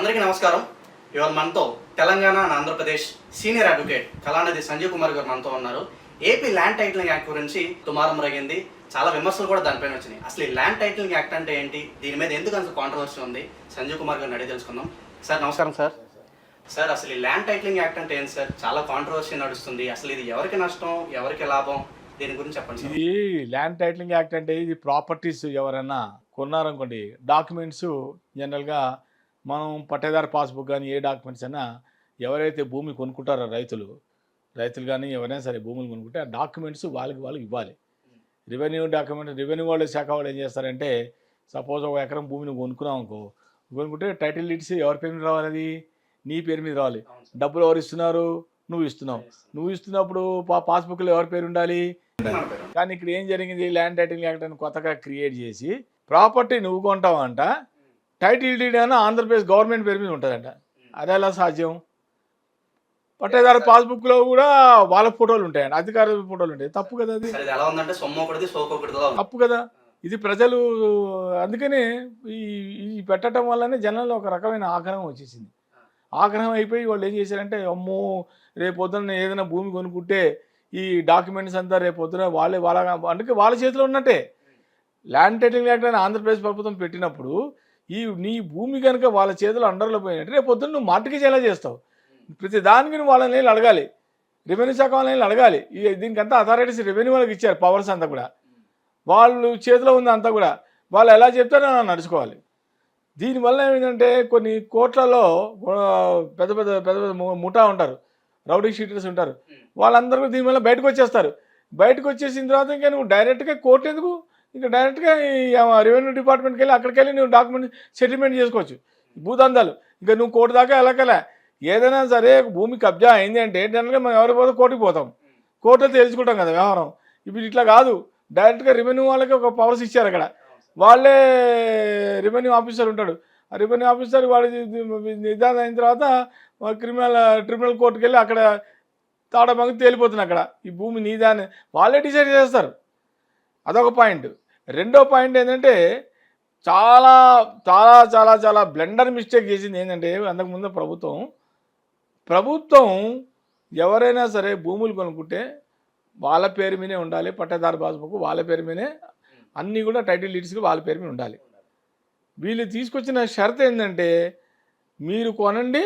అందరికీ నమస్కారం. ఇవాళ మనతో Telangana and Andhra Pradesh senior advocate Kalanidhi Sanjeev Kumar గారు మనతో ఉన్నారు. ఏపీ ల్యాండ్ టైటిలింగ్ యాక్ట్ గురించి దుమారం రగింది. చాలా విమర్శలు కూడా దానిపైన వచ్చినాయి. అసలు ఈ ల్యాండ్ టైటిలింగ్ యాక్ట్ అంటే ఏంటి, దీని మీద ఎందుకు అంత కాంట్రవర్సీ ఉంది, సంజీవ్ కుమార్ గారిని అడిగి తెలుసుకుందాం. సార్ నమస్కారం. సార్ అసలు ఈ ల్యాండ్ టైటిలింగ్ యాక్ట్ అంటే ఏంటి సార్? చాలా కాంట్రవర్సీ నడుస్తుంది. అసలు ఇది ఎవరికి నష్టం, ఎవరికి లాభం, దీని గురించి చెప్పండి సార్. ఇది ల్యాండ్ టైటిలింగ్ యాక్ట్ అంటే ఇది ప్రాపర్టీస్ ఎవరైనా కొన్నారనుకోండి, డాక్యుమెంట్స్ జనరల్గా మనం పట్టేదారు పాస్బుక్ కానీ ఏ డాక్యుమెంట్స్ అయినా ఎవరైతే భూమి కొనుక్కుంటారో రైతులు కానీ ఎవరైనా సరే భూములు కొనుక్కుంటే ఆ డాక్యుమెంట్స్ వాళ్ళకి ఇవ్వాలి. రెవెన్యూ వాళ్ళ శాఖ వాళ్ళు ఏం చేస్తారంటే, సపోజ్ ఒక ఎకరం భూమిని కొనుక్కుంటే టైటిల్ డీడ్స్ ఎవరి పేరు మీద రావాలి? అది నీ పేరు మీద రావాలి. డబ్బులు ఎవరు ఇస్తున్నారు? నువ్వు ఇస్తున్నప్పుడు పాస్బుక్లో ఎవరి పేరు ఉండాలి? కానీ ఇక్కడ ఏం జరిగింది, ల్యాండ్ టైటిలింగ్ యాక్ట్ అని కొత్తగా క్రియేట్ చేసి ప్రాపర్టీ నువ్వు కొంటావంట, టైటిల్ డీడ్ అయినా ఆంధ్రప్రదేశ్ గవర్నమెంట్ పేరు మీద ఉంటుందంట. అది ఎలా సాధ్యం? పట్టేదారు పాస్బుక్లో కూడా వాళ్ళ ఫోటోలు ఉంటాయండి, అధికారుల ఫోటోలు ఉంటాయి. తప్పు కదా అది? తప్పు కదా ఇది. ప్రజలు అందుకనే ఈ పెట్టడం వల్లనే జనంలో ఒక రకమైన ఆగ్రహం వచ్చేసింది. ఆగ్రహం అయిపోయి వాళ్ళు ఏం చేశారంటే, అమ్మో రేపొద్దున ఏదైనా భూమి కొనుక్కుంటే ఈ డాక్యుమెంట్స్ అంతా రేపొద్దున అందుకే వాళ్ళ చేతిలో ఉన్నట్టే. ల్యాండ్ టైటిలింగ్ యాక్ట్ అని ఆంధ్రప్రదేశ్ ప్రభుత్వం పెట్టినప్పుడు నీ భూమి కనుక వాళ్ళ చేతిలో అండర్లో పోయినట్టు రేపొద్దున నువ్వు మార్టిగేజ్ ఎలా చేస్తావు? ప్రతి దానికి నువ్వు వాళ్ళని అడగాలి, రెవెన్యూ శాఖ వాళ్ళని అడగాలి. దీనికంతా అథారిటీస్ రెవెన్యూ వాళ్ళకి ఇచ్చారు పవర్స్ అంతా కూడా, వాళ్ళు చేతిలో ఉంది అంతా కూడా. వాళ్ళు ఎలా చెప్తారో నడుచుకోవాలి. దీనివల్ల ఏమిటంటే కొన్ని కోట్లలో పెద్ద పెద్ద ముఠా ఉంటారు, రౌడీ షీటర్స్ ఉంటారు. వాళ్ళందరూ దీనివల్ల బయటకు వచ్చేస్తారు. బయటకు వచ్చేసిన తర్వాత ఇంకా నువ్వు డైరెక్ట్గా కోర్టు ఎందుకు, ఇంకా డైరెక్ట్గా రెవెన్యూ డిపార్ట్మెంట్కి వెళ్ళి అక్కడికి వెళ్ళి నువ్వు డాక్యుమెంట్ సెటిల్మెంట్ చేసుకోవచ్చు. భూదందాలు ఇంకా నువ్వు కోర్టు దాకా వెళ్ళకలే. ఏదైనా సరే భూమి కబ్జా అయింది అంటే జనరల్గా మనం ఎవరికి పోతే కోర్టుకి పోతాం, కోర్టులో తెలుసుకుంటాం కదా వ్యవహారం. ఇప్పుడు ఇట్లా కాదు, డైరెక్ట్గా రెవెన్యూ వాళ్ళకి ఒక పవర్స్ ఇచ్చారు. అక్కడ వాళ్ళే రెవెన్యూ ఆఫీసర్ ఉంటాడు. ఆ రెవెన్యూ ఆఫీసర్ వాడి నిర్ధారణ అయిన తర్వాత ట్రిబ్యునల్ కోర్టుకు వెళ్ళి అక్కడ తాడబంగి తేలిపోతుంది. అక్కడ ఈ భూమి నీదాన్ని వాళ్ళే డిసైడ్ చేస్తారు. అదొక పాయింట్. రెండో పాయింట్ ఏంటంటే, చాలా చాలా చాలా చాలా బ్లెండర్ మిస్టేక్ చేసింది ఏంటంటే, అంతకుముందు ప్రభుత్వం ఎవరైనా సరే భూములు కొనుక్కుంటే వాళ్ళ పేరు మీదే ఉండాలి, పట్టేదారు పాస్బుక్ వాళ్ళ పేరు మీదే, అన్నీ కూడా టైటిల్ డీడ్స్కి వాళ్ళ పేరు మీద ఉండాలి. వీళ్ళు తీసుకొచ్చిన షరతు ఏంటంటే, మీరు కొనండి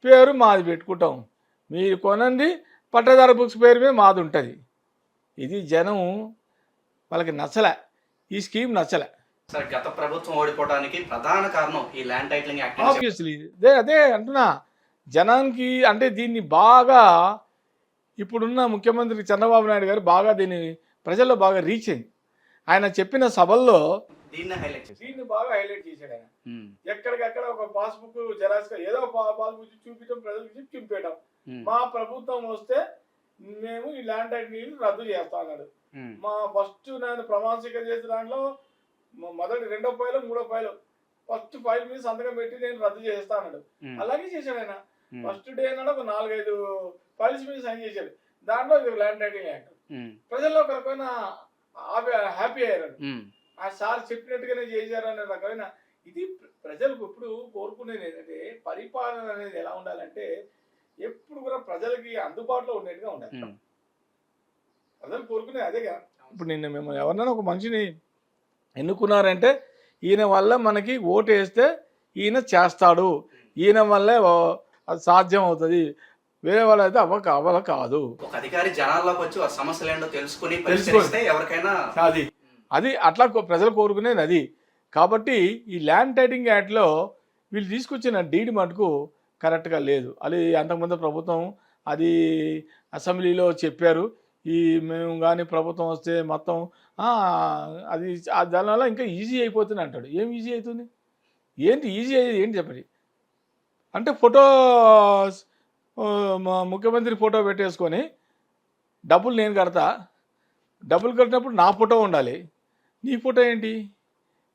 పేరు మాది పెట్టుకుంటాం, మీరు కొనండి పట్టేదారు బుక్స్ పేరు మీద మాది ఉంటుంది. ఇది జనం వాళ్ళకి నచ్చలే, ఈ స్కీమ్ నచ్చలే. సార్ గత ప్రభుత్వం ఓడిపోవడానికి ప్రధాన కారణం ఈ ల్యాండ్ టైటిలింగ్ యాక్ట్. ఆబ్వియస్లీ అదే అంటున్నా జనానికి. అంటే దీన్ని బాగా ఇప్పుడున్న ముఖ్యమంత్రి చంద్రబాబు నాయుడు గారు బాగా దీన్ని ప్రజల్లో బాగా రీచ్ అయింది. ఆయన చెప్పిన సభల్లో దీన్ని బాగా హైలైట్ చేశాడు. ఆయన ఎక్కడికక్కడ ఒక పాస్బుక్ జెరాక్స్ ఏదో పాస్బుక్ చూపించడం, ప్రజలకు చూపించడం. మా ప్రభుత్వం వస్తే మేము ఈ ల్యాండ్ టైటిలింగ్ రద్దు చేస్తా అన్నాడు. మా ఫస్ట్ నేను ప్రమాణ స్వీకారం చేసిన దాంట్లో మొదటి 2వ ఫైలు 3వ ఫైలు ఫస్ట్ ఫైల్ మీద సంతకం పెట్టి నేను రద్దు చేస్తా అన్నాడు. అలాగే చేశాడు ఆయన. ఫస్ట్ డే అన్నాడు ఒక 4-5 ఫైల్స్ మీద సైన్ చేశాడు. దాంట్లో ల్యాండ్ టైటిలింగ్ యాక్ట్. ప్రజల్లో ఒక రకమైన హ్యాపీ అయ్యారు. ఆ సార్ చెప్పినట్టుగానే చేశారు అనే రకమైన ఇది. ప్రజలకు ఇప్పుడు కోరుకునేది ఏంటంటే, పరిపాలన అనేది ఎలా ఉండాలంటే ఎప్పుడు కూడా ప్రజలకి అందుబాటులో ఉండేట్టుగా ఉండాలి. ప్రజలు కోరుకునేది అదేగా. ఇప్పుడు నిన్న మేము ఎవరినైనా ఒక మనిషిని ఎన్నుకున్నారంటే, ఈయన వల్ల మనకి ఓటు వేస్తే ఈయన చేస్తాడు, ఈయన వల్లే అది సాధ్యం అవుతుంది, వేరే వాళ్ళు అయితే అవ్వ కాదు. ఒక అధికారి జనాల్లోకి వచ్చి ఆ సమస్యలు ఏంటో తెలుసుకొని ఎవరికైనా అది అట్లా ప్రజలు కోరుకునేది అది. కాబట్టి ఈ ల్యాండ్ టైటిలింగ్ యాక్ట్లో వీళ్ళు తీసుకొచ్చిన డీడ్ మటుకు కరెక్ట్గా లేదు. అది అంతకుముందు ప్రభుత్వం అది అసెంబ్లీలో చెప్పారు, మేము కానీ ప్రభుత్వం వస్తే మొత్తం అది దానివల్ల ఇంకా ఈజీ అయిపోతుంది అంటాడు. ఏం ఈజీ అవుతుంది? ఏంటి ఈజీ అయ్యేది ఏంటి చెప్పండి? అంటే ఫోటో ముఖ్యమంత్రి ఫోటో పెట్టేసుకొని డబ్బులు నేను కడతా, డబ్బులు కట్టినప్పుడు నా ఫోటో ఉండాలి, నీ ఫోటో ఏంటి,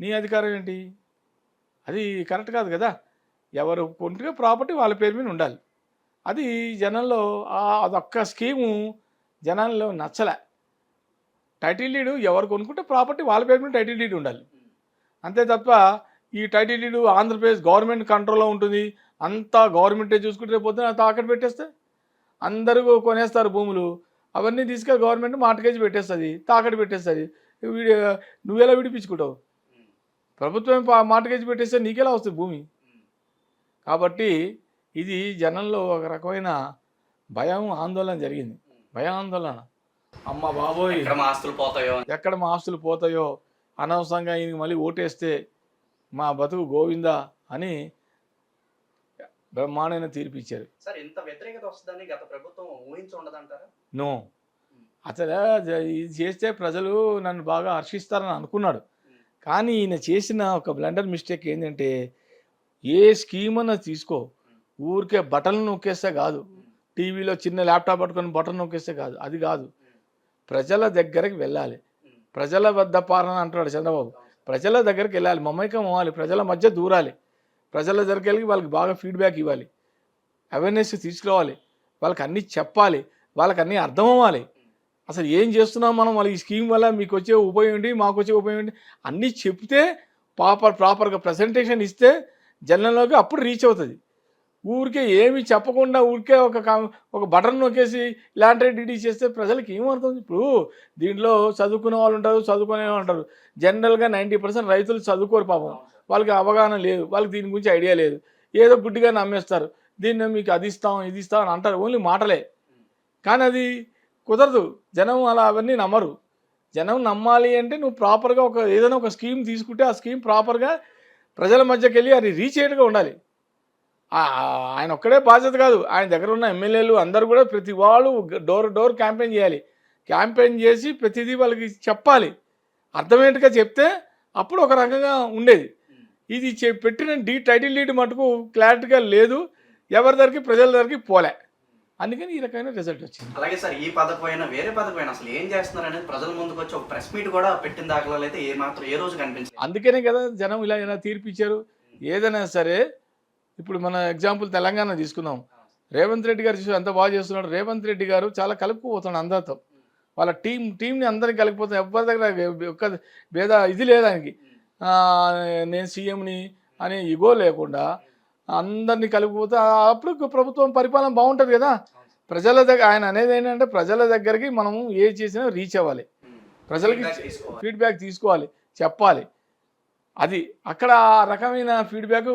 నీ అధికారం ఏంటి? అది కరెక్ట్ కాదు కదా. ఎవరు కొంటే ప్రాపర్టీ వాళ్ళ పేరు మీద ఉండాలి. అది జనంలో అదొక్క స్కీము జనాల్లో నచ్చలే. టైటిల్ డీడ్ ఎవరు కొనుక్కుంటే ప్రాపర్టీ వాళ్ళ పేరు మీద టైటిల్ డీడ్ ఉండాలి, అంతే తప్ప ఈ టైటిల్ డీడ్ ఆంధ్రప్రదేశ్ గవర్నమెంట్ కంట్రోల్లో ఉంటుంది, అంతా గవర్నమెంటే చూసుకుంటే రేపొద్దున తాకట్టు పెట్టేస్తే అందరూ కొనేస్తారు భూములు, అవన్నీ తీసుకెళ్ళి గవర్నమెంట్ మార్టగేజ్ పెట్టేస్తుంది, తాకట్టు పెట్టేస్తుంది. వీడి నువ్వెలా విడిపించుకుంటావు? ప్రభుత్వం మార్టగేజ్ పెట్టేస్తే నీకెలా వస్తుంది భూమి? కాబట్టి ఇది జనంలో ఒక రకమైన భయం ఆందోళన జరిగింది, భయం ఆందోళన. అమ్మ బాబోయ్, ఎక్కడ మా ఆస్తులు పోతాయో ఎక్కడ మా ఆస్తులు పోతాయో, అనవసరంగా ఈయనకి మళ్ళీ ఓటేస్తే మా బతుకు గోవిందా అని బ్రహ్మాండమైన తీర్పు ఇచ్చారు. సార్, ఇంత వ్యతిరేకత వస్తుందని గత ప్రభుత్వం ఊహించి ఉండదంటారా? నో, అసలు ఇది చేస్తే ప్రజలు నన్ను బాగా హర్షిస్తారని అనుకున్నాడు. కానీ ఈయన చేసిన ఒక బ్లండర్ మిస్టేక్ ఏంటంటే, ఏ స్కీమ్ అన్నా తీసుకో, ఊరికే బటన్లు నొక్కేస్తే కాదు, టీవీలో చిన్న ల్యాప్టాప్ పట్టుకొని బటన్ నొక్కేస్తే కాదు, అది కాదు. ప్రజల దగ్గరికి వెళ్ళాలి, ప్రజల వద్ద పాలన అంటున్నాడు చంద్రబాబు. ప్రజల దగ్గరికి వెళ్ళాలి, మమైకం అవ్వాలి, ప్రజల మధ్య దూరాలి, ప్రజల దగ్గరికి వెళ్ళి వాళ్ళకి బాగా ఫీడ్బ్యాక్ ఇవ్వాలి, అవేర్నెస్ తీసుకురావాలి, వాళ్ళకి అన్నీ చెప్పాలి, వాళ్ళకి అన్నీ అర్థం అవ్వాలి. అసలు ఏం చేస్తున్నాం మనం, వాళ్ళ ఈ స్కీమ్ వల్ల మీకు వచ్చే ఉపయోగం ఏంటి, మాకు వచ్చే ఉపయోగం ఏంటి అన్నీ చెప్తే ప్రాపర్గా ప్రజెంటేషన్ ఇస్తే జనంలోకి అప్పుడు రీచ్ అవుతుంది. ఊరికే ఏమి చెప్పకుండా ఊరికే ఒక బటన్ నొక్కేసి ల్యాండ్ రేట్ డీడీ చేస్తే ప్రజలకు ఏమవుతుంది? ఇప్పుడు దీంట్లో చదువుకునే వాళ్ళు ఉంటారు, చదువుకునే వాళ్ళు ఉంటారు. జనరల్గా 90% రైతులు చదువుకోరు పాపం, వాళ్ళకి అవగాహన లేదు, వాళ్ళకి దీని గురించి ఐడియా లేదు, ఏదో గుడ్డిగా నమ్మేస్తారు. దీన్ని మీకు అది ఇస్తాం ఇది ఇస్తాం అని అంటారు, ఓన్లీ మాటలే. కానీ అది కుదరదు, జనం అలా అవన్నీ నమ్మరు. జనం నమ్మాలి అంటే నువ్వు ప్రాపర్గా ఏదైనా ఒక స్కీమ్ తీసుకుంటే ఆ స్కీమ్ ప్రాపర్గా ప్రజల మధ్యకి వెళ్ళి అది రీచ్ అయ్యేట్టుగా ఉండాలి. ఆయన ఒక్కడే బాధ్యత కాదు, ఆయన దగ్గర ఉన్న ఎమ్మెల్యేలు అందరూ కూడా ప్రతి వాళ్ళు డోర్ క్యాంపెయిన్ చేయాలి. క్యాంపెయిన్ చేసి ప్రతిదీ వాళ్ళకి చెప్పాలి, అర్థమయ్యేట్టుగా చెప్తే అప్పుడు ఒక రకంగా ఉండేది. ఇది పెట్టిన టైటిల్ డీడ్ మటుకు క్లారిటీగా లేదు, ఎవరి దగ్గరికి ప్రజల దగ్గరికి పోలే, అందుకని ఈ రకమైన రిజల్ట్ వచ్చింది. అలాగే సార్, ఈ పథకం అయినా వేరే పథకం అయినా అసలు ఏం చేస్తున్నారు అనేది ప్రజల ముందుకు వచ్చి ఒక ప్రెస్ మీట్ కూడా పెట్టిన దాఖలాలు అయితే ఏ రోజు కనిపించలేదు. అందుకనే కదా జనం ఇలా తీర్పిచ్చారు. ఏదైనా సరే ఇప్పుడు మన ఎగ్జాంపుల్ తెలంగాణ తీసుకుందాం, రేవంత్ రెడ్డి గారు చూసి ఎంత బాగా చేస్తున్నాడు. రేవంత్ రెడ్డి గారు చాలా కలుపుకుపోతున్నాడు అందరితో, వాళ్ళ టీంని అందరినీ కలిపిపోతున్నాడు. ఎవరి దగ్గర ఒక్క భేద ఇది లేదు ఆయనకి, నేను సీఎంని అనే ఇగో లేకుండా అందరినీ కలిపిపోతే అప్పుడు ప్రభుత్వం పరిపాలన బాగుంటుంది కదా. ప్రజల దగ్గర ఆయన అనేది ఏంటంటే ప్రజల దగ్గరికి మనం ఏ చేసినా రీచ్ అవ్వాలి, ప్రజలకి ఫీడ్బ్యాక్ తీసుకోవాలి, చెప్పాలి. అది అక్కడ ఆ రకమైన ఫీడ్బ్యాక్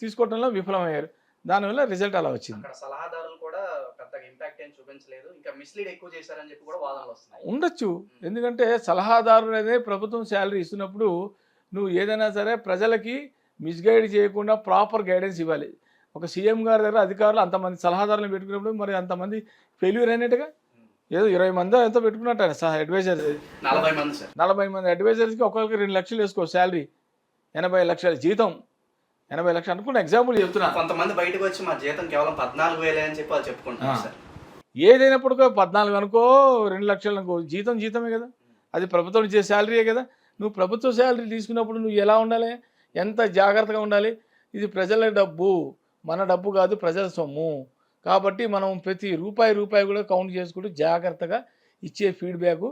తీసుకోవడంలో విఫలమయ్యారు, దానివల్ల రిజల్ట్ అలా వచ్చింది. సలహాదారులు కూడా పెద్దగా ఇంపాక్ట్ ఏం చూపించలేదు, ఇంకా మిస్లీడ్ ఎక్కువ చేశారని చెప్పి కూడా వాదనలు వస్తున్నాయి. ఉండొచ్చు, ఎందుకంటే సలహాదారులు అనేది ప్రభుత్వం శాలరీ ఇస్తున్నప్పుడు నువ్వు ఏదైనా సరే ప్రజలకి మిస్గైడ్ చేయకుండా ప్రాపర్ గైడెన్స్ ఇవ్వాలి. ఒక సీఎం గారి దగ్గర అధికారులు అంతమంది సలహాదారులను పెట్టుకున్నప్పుడు మరి అంతమంది ఫెయిల్యూర్ అయినట్టుగా, ఏదో 20 మంది ఎంతో పెట్టుకున్నట్టు ఆయన అడ్వైజర్స్ 40 మంది సార్, 40 మంది అడ్వైజర్స్కి ఒక్కొక్కరికి 2 లక్షలు వేసుకో శాలరీ, 80 లక్షల జీతం, 80 లక్షలు అనుకున్న ఎగ్జాంపుల్ చెప్తున్నా. కొంతమంది బయటకు వచ్చి మా జీతం కేవలం 14,000 అని చెప్పి వాళ్ళు చెప్పుకుంటున్నారు సార్. ఏదైనప్పుడు 14 అనుకో 2 లక్షలు అనుకో, జీతమే కదా, అది ప్రభుత్వం ఇచ్చే శాలరీయే కదా. నువ్వు ప్రభుత్వ శాలరీ తీసుకున్నప్పుడు నువ్వు ఎలా ఉండాలి, ఎంత జాగ్రత్తగా ఉండాలి. ఇది ప్రజల డబ్బు, మన డబ్బు కాదు, ప్రజల సొమ్ము. కాబట్టి మనం ప్రతి రూపాయి కూడా కౌంట్ చేసుకుంటూ జాగ్రత్తగా ఇచ్చే ఫీడ్బ్యాక్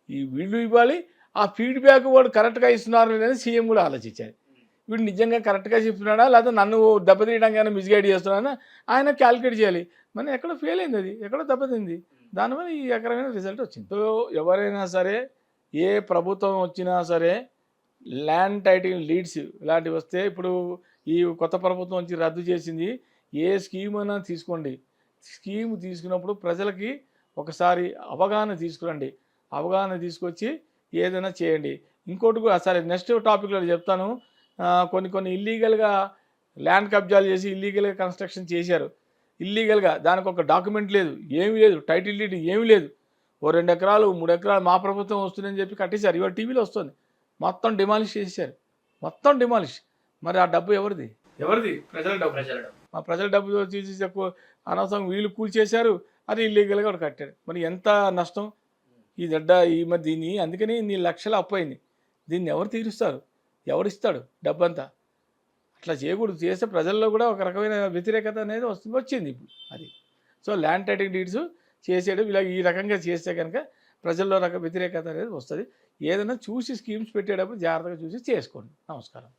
ఈ వీళ్ళు ఇవ్వాలి. ఆ ఫీడ్బ్యాక్ వాడు కరెక్ట్గా ఇస్తున్నారు అనేది సీఎం కూడా ఆలోచించాలి. వీడు నిజంగా కరెక్ట్గా చెప్తున్నాడా లేదా నన్ను దెబ్బతీయడానికి మిస్గైడ్ చేస్తున్నాడా ఆయన క్యాలిక్యులేట్ చేయాలి. మనం ఎక్కడ ఫెయిల్ అయింది, అది ఎక్కడ దెబ్బతింది, దానివల్ల ఈ రకమైన రిజల్ట్ వచ్చింది. సో ఎవరైనా సరే, ఏ ప్రభుత్వం వచ్చినా సరే, ల్యాండ్ టైటిల్ లీడ్స్ ఇలాంటివి వస్తే, ఇప్పుడు ఈ కొత్త ప్రభుత్వం వచ్చి రద్దు చేసింది, ఏ స్కీమ్ అయినా తీసుకోండి, స్కీమ్ తీసుకున్నప్పుడు ప్రజలకి ఒకసారి అవగాహన తీసుకురండి, అవగాహన తీసుకొచ్చి ఏదైనా చేయండి. ఇంకోటి కూడా సరే నెక్స్ట్ టాపిక్లో చెప్తాను. కొన్ని ఇల్లీగల్గా ల్యాండ్ కబ్జాలు చేసి ఇల్లీగల్గా కన్స్ట్రక్షన్ చేశారు, ఇల్లీగల్గా దానికి ఒక డాక్యుమెంట్ లేదు, ఏమీ లేదు, టైటిల్ డీడ్ ఏమీ లేదు. 2 ఎకరాలు 3 ఎకరాలు మా ప్రభుత్వం వస్తుందని చెప్పి కట్టేశారు, ఇవాళ టీవీలో వస్తుంది. మొత్తం డిమాలిష్ చేశారు, మొత్తం డిమాలిష్. మరి ఆ డబ్బు ఎవరిది? ప్రజల డబ్బు. మా ప్రజల డబ్బు తీసి అనవసరం వీళ్ళు కూల్చేశారు, అది ఇల్లీగల్గా కూడా కట్టాడు. మరి ఎంత నష్టం ఈ మరి దీన్ని, అందుకని 1 లక్షల అప్పు అయింది. దీన్ని ఎవరు తీరుస్తారు, ఎవరిస్తాడు డబ్బంతా? అట్లా చేయకూడదు. చేస్తే ప్రజల్లో కూడా ఒక రకమైన వ్యతిరేకత అనేది వచ్చింది ఇప్పుడు అది. సో ల్యాండ్ టైటిల్ డీడ్స్ చేసేయడం ఇలా ఈ రకంగా చేస్తే కనుక ప్రజల్లో వ్యతిరేకత అనేది వస్తుంది. ఏదైనా చూసి స్కీమ్స్ పెట్టేటప్పుడు జాగ్రత్తగా చూసి చేసుకోండి. నమస్కారం.